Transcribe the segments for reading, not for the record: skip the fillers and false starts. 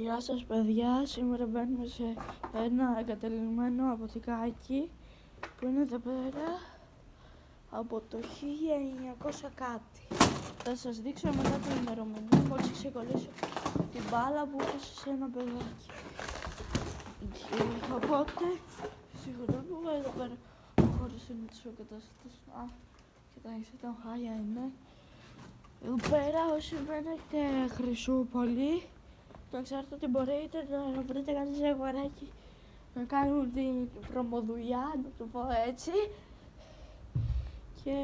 Γεια σας παιδιά, σήμερα μπαίνουμε σε ένα εγκατελειμμένο αποθηκάκι που είναι εδώ πέρα από το 1900 κάτι. Θα σας δείξω μετά την ημερομηνία μόλις ξεκολλήσω την μπάλα που έφασε σε ένα παιδάκι. Οπότε, σίγουρα που εδώ πέρα χωρίς είναι τις εγκαταστάσεις. Κοιτάξτε, τα χάλια είναι. Εδώ πέρα όσοι μένετε Χρυσούπολη, το ξέρετε ότι μπορείτε να βρείτε κάτι σε αγοράκι να κάνουν την προμοδουλειά, να το πω έτσι, και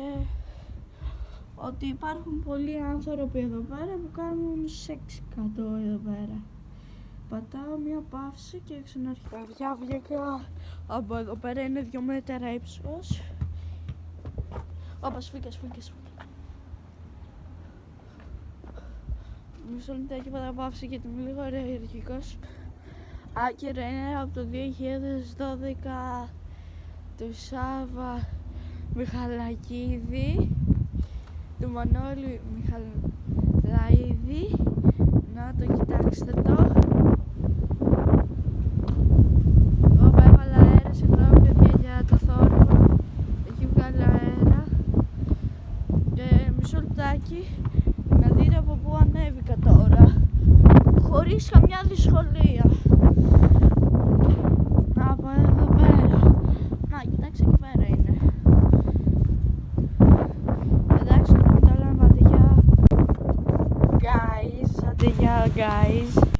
ότι υπάρχουν πολλοί άνθρωποι εδώ πέρα που κάνουν σεξ κάτω εδώ πέρα. Πατάω μία παύση και ξανάρχισα. Παιδιά, βγήκα από εδώ πέρα, είναι 2 μέτρα ύψος. Όπα, σφίγγα. Μισό λεπτάκι θα πάψει γιατί είμαι λίγο ενεργικός. Άκυρα είναι από το 2012 του Σάβα Μιχαλακίδη, του Μανώλη Μιχαλαίδη. Να το κοιτάξτε το. Όπα, έβαλα αέρα, συγγνώμη παιδιά για το θόρυβο. Έχει βγάλει αέρα. Και μισό λεπτάκι να δείτε από πού ανέβηκα τώρα, χωρίς καμιά δυσκολία.